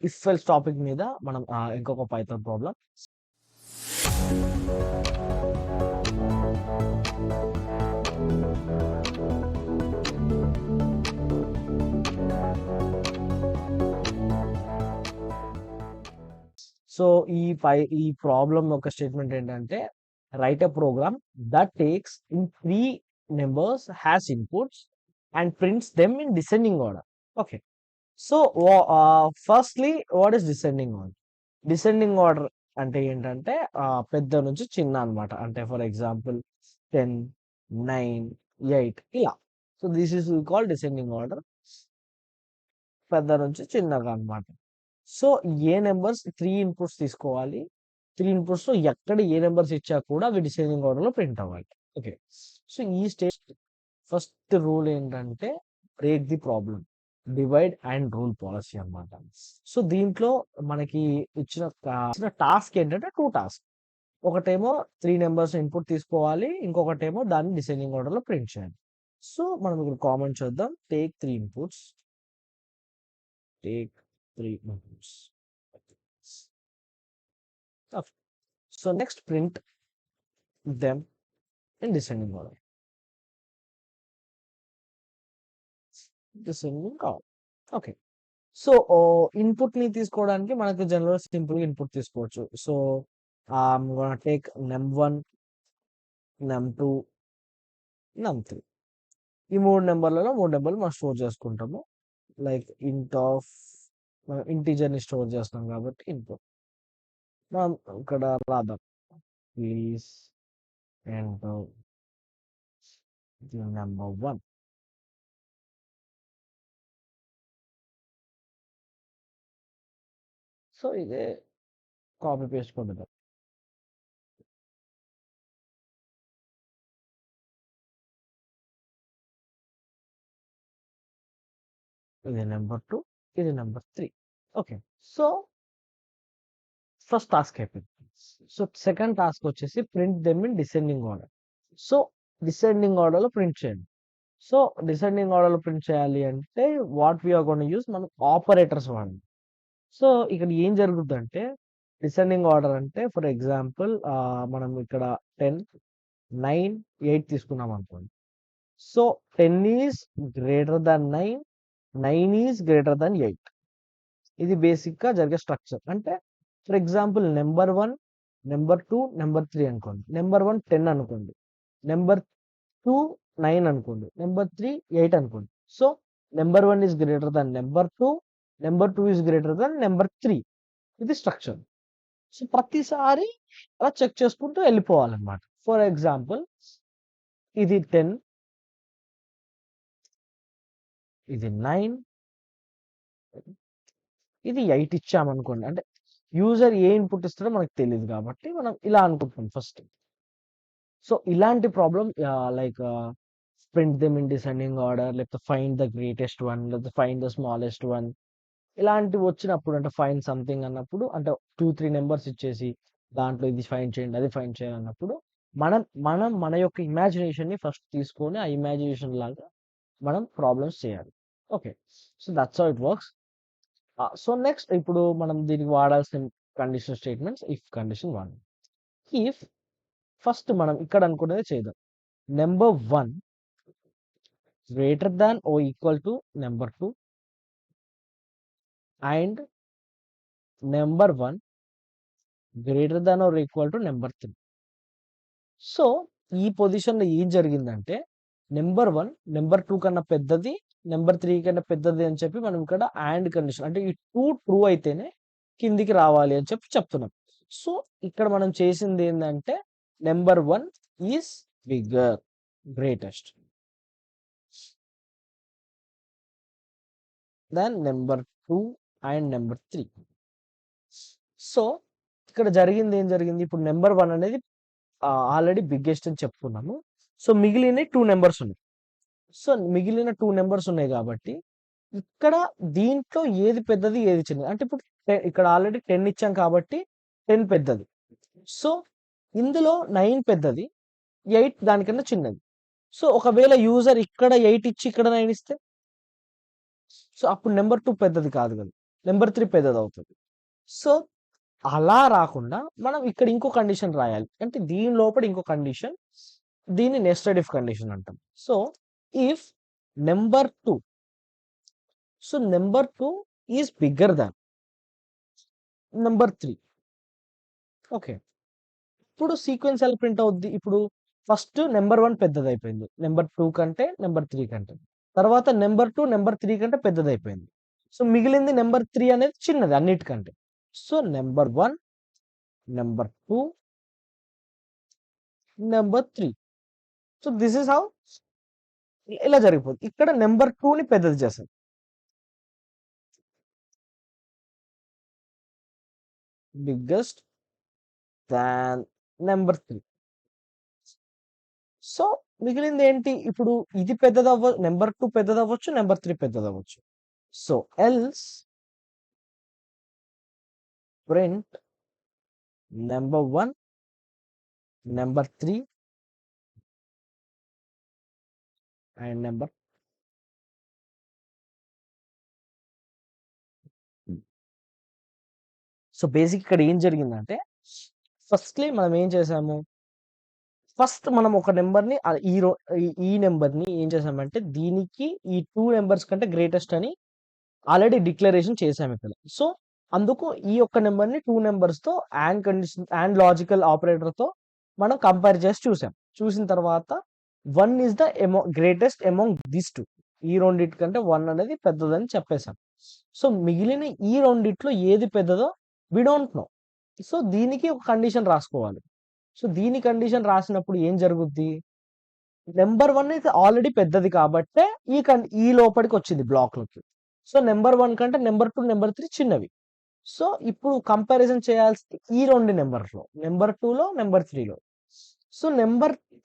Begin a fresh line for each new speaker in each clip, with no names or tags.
If else topic మీద మనం ఇంకొక పైథాన్ ప్రాబ్లం. సో ఈ ప్రాబ్లం యొక్క స్టేట్మెంట్ ఏంటంటే, write a program that takes in 3 numbers as inputs and prints them in descending order. Okay. So firstly what is descending order? Descending order అంటే ఏంటంటే పెద్ద నుంచి చిన్న అనమాట. అంటే ఫర్ ఎగ్జాంపుల్ 10, 9, 8 ఇలా. So this is called descending order. పెద్ద నుంచి చిన్నగా అనమాట. సో ఏ నెంబర్స్ 3 ఇన్పుట్స్ తీసుకోవాలి. 3 ఇన్పుట్స్‌లో ఎక్కడ ఏ నెంబర్స్ ఇచ్చా కూడా అవి డిసెండింగ్ ఆర్డర్‌లో ప్రింట్ అవ్వాలి. ఓకే. సో ఈ స్టేజ్ ఫస్ట్ రూల్ ఏంటంటే break the problem. Divide and rule policy అన్నమాట. సో దీంట్లో మనకి ఇచ్చిన టాస్క్ ఏంటంటే 2 టాస్క్. ఒకటేమో 3 నెంబర్స్ ఇన్పుట్ తీసుకోవాలి. ఇంకొకటేమో దాన్ని డిసెండింగ్ ఆర్డర్‌లో ప్రింట్ చేయాలి. సో మనం ఇక్కడ కామెంట్ చేద్దాం. Take 3 inputs. Take 3 inputs. Okay. So next print them in descending order. Descending order. Okay. So input ని తీసుకోవడానికి మనకు జనరల్ సింపుల్ ఇన్పుట్ తీసుకోవచ్చు. So take num1, num2, num3. ఈ 3 నెంబర్లలో 3 నెంబర్లు మనం స్టోర్ చేసుకుంటాము. లైక్ మనం ఇంటీజర్ ని స్టోర్ చేస్తాం కాబట్టి ఇన్పుట్. మనం ఇక్కడ రాద్దాం. Please enter number 1. సో ఇదే కాపీ పేస్ట్ కొడదాం. ఇది నెంబర్ 2, ఇది number 3. Okay. So first task అయిపోయింది. సో సెకండ్ టాస్క్ వచ్చేసి print them in descending order. So descending ఆర్డర్‌లో ప్రింట్ చేయండి. సో డిసెండింగ్ ఆర్డర్‌లో ప్రింట్ చేయాలి అంటే what we are gonna use మనం ఆపరేటర్స్ వాడాలి. సో ఇక్కడ ఏం జరుగుద్దంటే డిసెండింగ్ ఆర్డర్ అంటే ఫర్ ఎగ్జాంపుల్ మనం ఇక్కడ 10, 9, 8 తీసుకున్నాం అనుకోండి. So 10 is greater than 9, 9 is greater than 8. ఇది బేసిక్‌గా జరిగే స్ట్రక్చర్. అంటే for example number 1, number 2, number 3 అనుకోండి. నెంబర్ 1 10 అనుకోండి. నెంబర్ 2 9 అనుకోండి. నెంబర్ 3 8 అనుకోండి. So number 1 is greater than number 2, number 2 is greater than number 3. ఇది స్ట్రక్చర్. సో ప్రతిసారి అలా చెక్ చేసుకుంటూ వెళ్ళిపోవాలన్నమాట. ఫర్ ఎగ్జాంపుల్ ఇది 10, ఇది 9, ఇది 8 ఇచ్చామనుకోండి. అంటే యూజర్ ఏ ఇన్పుట్ ఇస్తాడో మనకు తెలీదు కాబట్టి మనం ఇలా అనుకుంటాం ఫస్ట్. సో ఇలాంటి problem like print them in descending order, లేకపోతే ఫైండ్ ద గ్రేటెస్ట్ వన్, లేకపోతే ఫైండ్ ద స్మాలెస్ట్ వన్, ఇలాంటివి వచ్చినప్పుడు అంటే ఫైండ్ సంథింగ్ అన్నప్పుడు అంటే 2, 3 నెంబర్స్ ఇచ్చేసి దాంట్లో ఇది ఫైండ్ చేయండి, అది ఫైండ్ చేయాలి అన్నప్పుడు మనం మనం మన యొక్క ఇమాజినేషన్‌ని ఫస్ట్ తీసుకొని ఆ ఇమాజినేషన్ లాగా మనం ప్రాబ్లమ్స్ చేయాలి. Okay. So that's how it works. So next ఇప్పుడు మనం దీనికి వాడాల్సిన condition statements if condition 1. If first మనం ఇక్కడ అనుకున్నదే చేద్దాం. Number 1 greater than or equal to number 2 and number 1 greater than or equal to number 3. So ఈ పొజిషన్‌లో ఏం జరిగిందంటే నెంబర్ 1 నెంబర్ 2 కన్నా పెద్దది, నెంబర్ 3 కన్నా పెద్దది అని చెప్పి మనం ఇక్కడ అండ్ కండిషన్ అంటే ఈ 2 ట్రూ అయితేనే కిందికి రావాలి అని చెప్పి చెప్తున్నాం. సో ఇక్కడ మనం చేసింది ఏందంటే number 1 is bigger, greatest than number 2 and number 3. So ఇక్కడ జరిగింది ఏం జరిగింది? ఇప్పుడు నెంబర్ 1 అనేది ఆల్రెడీ బిగ్గెస్ట్ అని చెప్పుకున్నాము. సో మిగిలిన 2 నెంబర్స్ ఉన్నాయి. సో మిగిలిన 2 నెంబర్స్ ఉన్నాయి కాబట్టి ఇక్కడ దీంట్లో ఏది పెద్దది, ఏది చిన్నది. అంటే ఇప్పుడు ఇక్కడ ఆల్రెడీ 10 ఇచ్చాం కాబట్టి 10 పెద్దది. సో ఇందులో 9 పెద్దది, 8 దానికన్నా చిన్నది. సో ఒకవేళ యూజర్ ఇక్కడ 8 ఇచ్చి ఇక్కడ 9 ఇస్తే సో అప్పుడు నెంబర్ 2 పెద్దది కాదు కదా! నెంబర్ 3 పెద్దదవుతది. సో, అలా రాకుండా మనం ఇక్కడ ఇంకో కండిషన్ రాయాలి. అంటే దీని లోపల ఇంకో కండిషన్. దీన్ని నెస్టెడ్ ఇఫ్ కండిషన్ అంటాం. So, if number 2 number 2 is bigger than number 3. Okay. ఇప్పుడు సీక్వెన్స్ ఎలా ప్రింట్ అవుద్ది? ఇప్పుడు ఫస్ట్ నంబర్ 1 పెద్దదయిపోయింది. నంబర్ 2 కంటే, నంబర్ 3 కంటే. తర్వాత నంబర్ 2 నంబర్ 3 కంటే పెద్దదయిపోయింది. సో, మిగిలింది నంబర్ 3 అనేది చిన్నది అన్నిటికంటే. So, number 1, number 2, number 3. So, this is how ఇలా జరిగిపోద్ది. ఇక్కడ నంబర్ 2ని పెద్దది చేశాం. Biggest than number 3. సో, మిగిలిందేంటి? ఇప్పుడు ఇది నంబర్ 2 పెద్దదవ్వచ్చు, నంబర్ 3 పెద్దదవ్వచ్చు. So, else print number 1, number 3 and number 2. So, basic ఇక్కడ ఏం జరిగిందంటే, ఫస్ట్‌లీ మనం ఏం చేసాము? ఫస్ట్ మనం ఒక నంబర్‌ని ఈ నంబర్‌ని ఏం చేసామంటే, దీనికి ఈ 2 నంబర్స్ కంటే గ్రేటెస్ట్ అని ఆల్రెడీ డిక్లరేషన్ చేసామిక్కడ. సో, అందుకు ఈ యొక్క నంబర్‌ని 2 నంబర్స్‌తో అండ్ లాజికల్ ఆపరేటర్‌తో మనం కంపేర్ చేసి చూసాం. చూసిన తర్వాత 1 is the greatest among these 2. ఈ రెండిటి కంటే 1 అనేది పెద్దదని చెప్పేసాం. సో, మిగిలిన ఈ రెండిట్లో ఏది పెద్దదో వి డోంట్ నో. సో, దీనికి ఒక కండిషన్ రాసుకోవాలి. సో, దీని కండిషన్ రాసినప్పుడు ఏం జరుగుద్ది? నంబర్ 1 అయితే ఆల్రెడీ పెద్దది కాబట్టే ఈ లోపలికొచ్చింది బ్లాక్‌లోకి. సో, నంబర్ 1 కంటే నంబర్ 2, నంబర్ 3 చిన్నవి. సో, ఇప్పుడు కంపారిజన్ చేయాల్సింది ఈ 2 నంబర్స్‌లో. నంబర్ 2లో, నంబర్ 3లో. సో,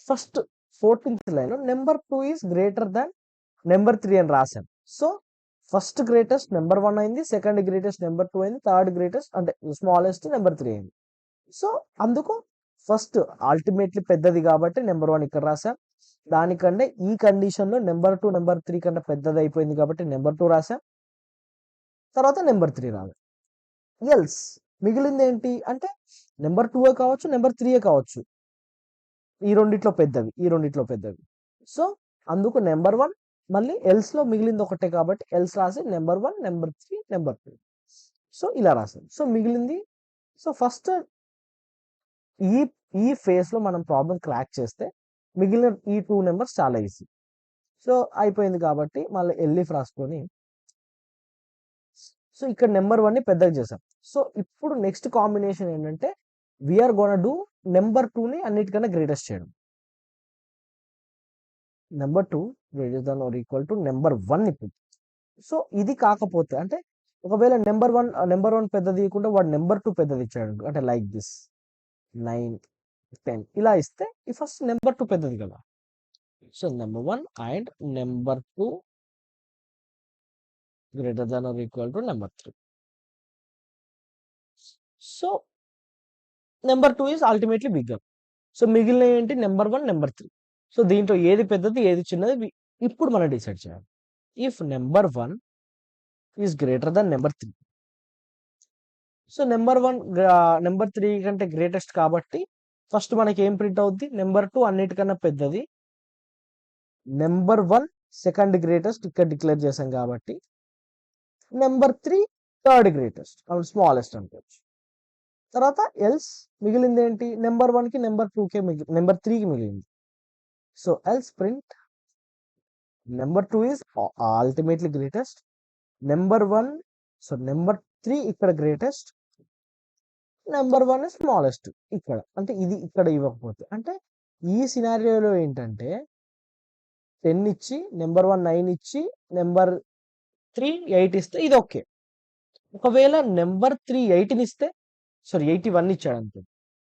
ఫస్ట్ 14థ్ లైన్‌లో number 2 is greater than number 3 అని రాసాం. సో, ఫస్ట్ గ్రేటెస్ట్ నంబర్ 1 అయింది. సెకండ్ గ్రేటెస్ట్ నంబర్ 2 అయింది. థర్డ్ గ్రేటెస్ట్ అంటే స్మాలెస్ట్ నంబర్ 3 అయింది. సో, అందుకు ఫస్ట్ అల్టిమేట్‌లీ పెద్దది కాబట్టి నంబర్ 1 ఇక్కడ రాసాం. దానికంటే ఈ కండిషన్‌లో నంబర్ 2, నంబర్ 3 కన్నా పెద్దదయిపోయింది కాబట్టి నంబర్ 2 రాసాం. తర్వాత నంబర్ 3 రాసాం. ఎల్స్ మిగిలిందేంటి అంటే నంబర్ 2 కావచ్చు, నంబర్ 3 కావచ్చు. ఈ రెండిట్లో పెద్దవి. ఈ రెండిట్లో పెద్దవి. సో, అందుకు నంబర్ 1 మళ్ళీ ఎల్స్‌లో మిగిలింది ఒకటే కాబట్టి ఎల్స్ రాసి నంబర్ 1, నంబర్ 3, నంబర్ 2. సో, ఇలా రాసాం. సో, మిగిలింది ఫస్ట్ ఈ ఈ ఫేజ్‌లో మనం ప్రాబ్లమ్ క్రాక్ చేస్తే మిగిలిన ఈ 2 నంబర్స్ చాలా ఈజీ. సో, అయిపోయింది కాబట్టి మళ్ళీ ఎల్ఇఫ్ రాసుకొని సో, ఇక్కడ నంబర్ 1ని పెద్దగా చేసాం. సో, ఇప్పుడు నెక్స్ట్ కాంబినేషన్ ఏంటంటే we are gonna do number 2ని అన్నిటికన్నా గ్రేటెస్ట్ చేయడం. Number 2 greater than or equal to number 1 ఇప్పుడు. సో, ఇది కాకపోతే అంటే ఒకవేళ నంబర్ 1 పెద్దది ఇయ్యకుండా వాడు నంబర్ 2 పెద్దది ఇచ్చాడనుకో అంటే లైక్ దిస్ 9, 10 ఇలా ఇస్తే ఈ ఫస్ట్ నంబర్ 2 పెద్దది కదా! So, number 1 and number 2 greater than or equal to number 3. So, number 2 is ultimately bigger. So, మిగిలినయి ఏంటి నంబర్ 1, నంబర్ 3. సో, దీంట్లో ఏది పెద్దది, ఏది చిన్నది ఇప్పుడు మనం డిసైడ్ చేయాలి. If number 1 is greater than number 3. So, number 3 కంటే గ్రేటెస్ట్ కాబట్టి ఫస్ట్ మనకేం ప్రింట్ అవుద్ది? నంబర్ 2 అన్నిటికన్నా పెద్దది. నంబర్ 1 సెకండ్ గ్రేటెస్ట్ ఇక్కడ డిక్లేర్ చేసాం కాబట్టి నంబర్ 3 థర్డ్ గ్రేటెస్ట్ స్మాలెస్ట్ అనుకోవచ్చు. తర్వాత ఎల్స్ మిగిలిందేంటి? నంబర్ 1కి నంబర్ 2కే నంబర్ 3కి మిగిలింది. So, else print number 2 is ultimately greatest. Number 1 number 3 ఇక్కడ గ్రేటెస్ట్. నంబర్ 1 స్మాలెస్ట్ ఇక్కడ. అంటే ఇది ఇక్కడ ఇవ్వకపోతే. అంటే ఈ సినారియోలో ఏంటంటే 10 ఇచ్చి, నంబర్ 1 9 ఇచ్చి, నంబర్ 3 8 ఇస్తే ఇది ఓకే. ఒకవేళ నంబర్ 3 8ని ఇస్తే 81 ఇచ్చాడనుకోండి.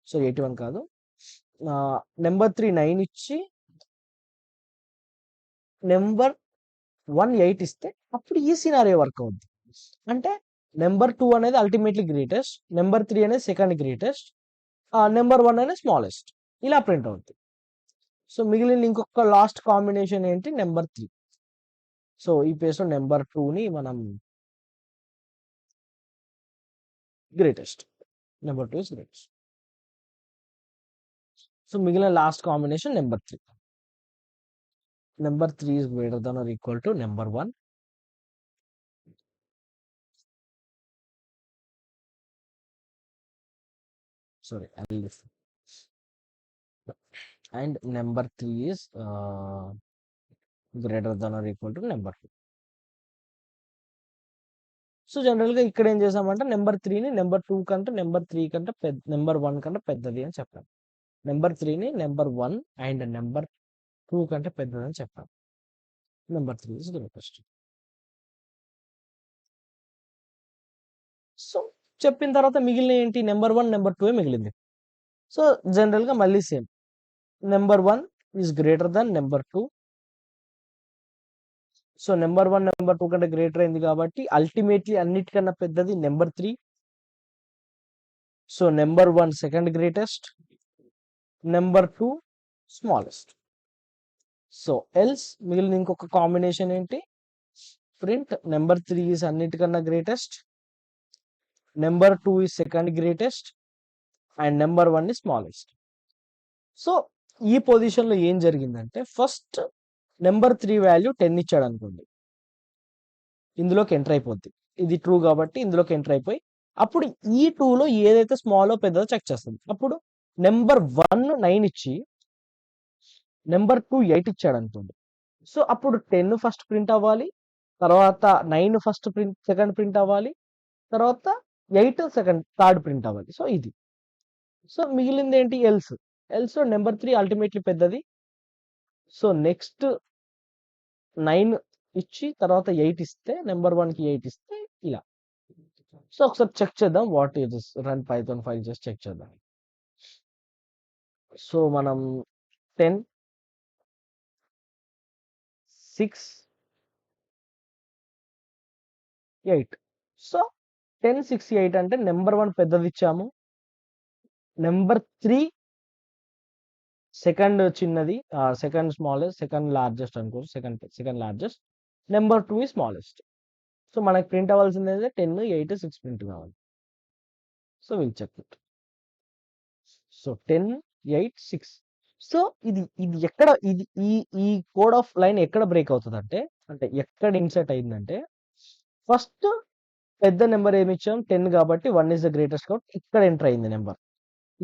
81 కాదు. నంబర్ 3 9 ఇచ్చి, నంబర్ 1 8 ఇస్తే అప్పుడు ఈ సినారియో వర్క్ అవుద్ది. అంటే నంబర్ 2 అనేది అల్టిమేట్‌లీ గ్రేటెస్ట్. నంబర్ 3 అనేది సెకండ్ గ్రేటెస్ట్. నంబర్ 1 అనేది స్మాలెస్ట్. ఇలా ప్రింట్ అవుద్ది. సో, మిగిలిన ఇంకొక లాస్ట్ కాంబినేషన్ ఏంటి? నంబర్ 3. సో, ఈ ప్లేస్‌లో నంబర్ 2ని మనం greatest. Number 2 is greatest. So మిగిలిన last combination number 3. Number 3 is greater than or equal to number 1. Sorry, I'll list. And number 3 is greater than or equal to number 2. So జనరల్గా ఇక్కడ ఏం చేసామంటే number 3ని number 2 కంటే number 3 కంటే number 1 కంటే పెద్దది అని చెప్పాం. నెంబర్ 3ని నెంబర్ 1 అండ్ నెంబర్ 2 కంటే పెద్దది అని చెప్పాం. Number 3 is greatest. సో చెప్పిన తర్వాత మిగిలిన ఏంటి, నెంబర్ 1 నెంబర్ 2 మిగిలింది. సో జనరల్గా మళ్ళీ same, number 1 is greater than number 2. So number 1 number 2 కంటే గ్రేటర్ అయింది కాబట్టి అల్టిమేట్లీ అన్నిటికన్నా పెద్దది number 3. So number 1 second greatest, number 2 smallest. So else మిగిలిన ఇంకొక కాంబినేషన్ ఏంటి, ప్రింట్ నెంబర్ 3 ఈజ్ అన్నిటికన్నా greatest, number 2 is second greatest and number 1 is smallest. So ఈ పొజిషన్లో ఏం జరిగిందంటే ఫస్ట్ నెంబర్ 3 వాల్యూ 10 ఇచ్చాడు అనుకోండి, ఇందులోకి ఎంటర్ అయిపోద్ది. ఇది ట్రూ కాబట్టి ఇందులోకి ఎంటర్ అయిపోయి అప్పుడు ఈ 2లో ఏదైతే స్మాలో పెద్దదో చెక్ చేస్తుంది. అప్పుడు నెంబర్ 1 9 ఇచ్చి నెంబర్ 2 8 ఇచ్చాడు అనుకోండి. సో అప్పుడు 10 ఫస్ట్ ప్రింట్ అవ్వాలి, తర్వాత 9 ఫస్ట్ ప్రింట్ సెకండ్ ప్రింట్ అవ్వాలి, తర్వాత 8 థర్డ్ ప్రింట్ అవ్వాలి. సో ఇది. సో మిగిలింది ఏంటి, ఎల్స్. ఎల్స్లో నెంబర్ 3 అల్టిమేట్లీ పెద్దది. సో నెక్స్ట్ 9 ఇచ్చి తర్వాత 8 ఇస్తే నెంబర్ 1కి 8 ఇస్తే ఇలా. సో ఒకసారి చెక్ చేద్దాం, what is this, run Python file చేసి చెక్ చేద్దాం. సో మనం 10 6 8. సో 10 6 8 అంటే నెంబర్ 1 పెద్దది ఇచ్చాము, నెంబర్ 3 సెకండ్ చిన్నది, సెకండ్ స్మాలెస్ట్, సెకండ్ లార్జెస్ట్ అనుకో, సెకండ్ లార్జెస్ట్, నెంబర్ 2 ఈ స్మాలెస్ట్. సో మనకి ప్రింట్ అవ్వాల్సింది అయితే 10 8 6 ప్రింట్ కావాలి. So will check it. So 10 8 6. So ఇది ఇది ఎక్కడ, ఇది ఈ ఈ కోడ్ ఆఫ్ లైన్ ఎక్కడ బ్రేక్ అవుతుంది అంటే ఎక్కడ ఇన్సర్ట్ అయిందంటే ఫస్ట్ పెద్ద నెంబర్ ఏమి ఇచ్చాం 10 కాబట్టి 1 ఇస్ ద గ్రేటెస్ట్ కాబట్టి ఇక్కడ ఎంటర్ అయింది నెంబర్.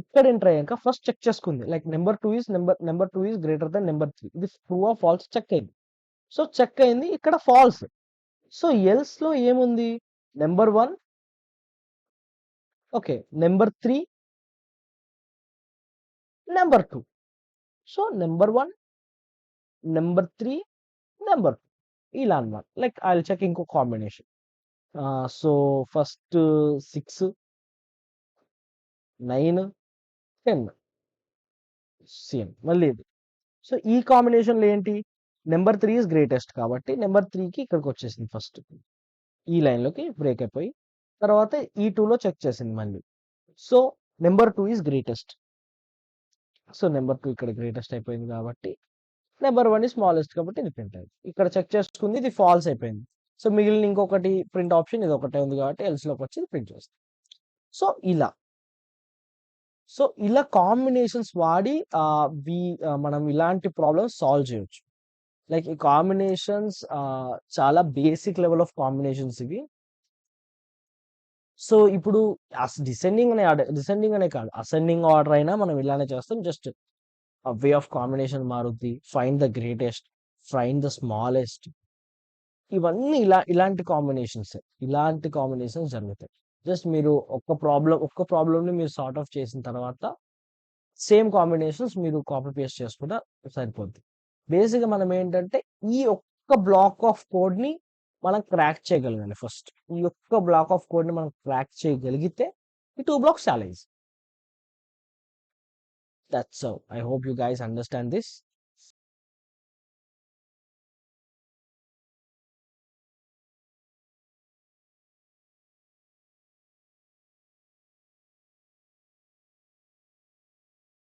ఇక్కడ ఎంటర్ అయ్యాక ఫస్ట్ చెక్ చేసుకుంది, like number 2 is greater than number 3. ఇది ట్రూ ఆర్ ఫాల్స్ చెక్ అయింది. సో చెక్ అయింది, ఇక్కడ ఫాల్స్. సో ఎల్స్ లో ఏముంది, number 1 okay, number 3 number 2. So number 1 number 3 number 2 ఇలా అన్నమాట. లైక్ ఐ విల్ చెక్ ఇంకో కాంబినేషన్. సో ఫస్ట్ 6 9 10 సేమ్ మళ్ళీ ఇది. సో ఈ కాంబినేషన్లో ఏంటి, నెంబర్ 3 ఇస్ గ్రేటెస్ట్ కాబట్టి నెంబర్ 3కి ఇక్కడికి వచ్చేసింది ఫస్ట్, ఈ లైన్లోకి బ్రేక్ అయిపోయి తర్వాత ఈ 2లో చెక్ చేసింది మళ్ళీ. So number 2 is greatest. So number 2 ఇక్కడ గ్రేటెస్ట్ అయిపోయింది కాబట్టి నెంబర్ 1 స్మాలెస్ట్ కాబట్టి ఇది ప్రింట్ అయింది. ఇక్కడ చెక్ చేసుకుంది, ఇది ఫాల్స్ అయిపోయింది. సో మిగిలిన ఇంకొకటి ప్రింట్ ఆప్షన్ ఇది ఒకటే ఉంది కాబట్టి ఎల్స్లోకి వచ్చి ప్రింట్ చేస్తుంది. సో ఇలా ఇలా కాంబినేషన్స్ వాడి మనం ఇలాంటి ప్రాబ్లమ్స్ సాల్వ్ చేయొచ్చు. లైక్ ఈ కాంబినేషన్స్ చాలా బేసిక్ లెవెల్ ఆఫ్ కాంబినేషన్స్ ఇవి. సో ఇప్పుడు డిసెండింగ్ అనే కాదు, అసెండింగ్ ఆర్డర్ అయినా మనం ఇలానే చేస్తాం. జస్ట్ వే ఆఫ్ కాంబినేషన్ మారుద్ది, find the greatest, find the smallest, ఇవన్నీ ఇలాంటి కాంబినేషన్స్ జరుగుతాయి. జస్ట్ మీరు ఒక్క ప్రాబ్లమ్ని మీరు సార్ట్ ఆఫ్ చేసిన తర్వాత సేమ్ కాంబినేషన్స్ మీరు కాపీ పేస్ట్ చేసుకుంటే సరిపోద్ది. బేసిక్గా మనం ఏంటంటే ఈ ఒక్క బ్లాక్ ఆఫ్ కోడ్ని మనం క్రాక్ చేయగలగాలి. ఫస్ట్ ఈ ఒక్క బ్లాక్ ఆఫ్ కోడ్ని మనం క్రాక్ చేయగలిగితే ఈ 2 blocks చాలా easy. That's all. I hope you guys understand this.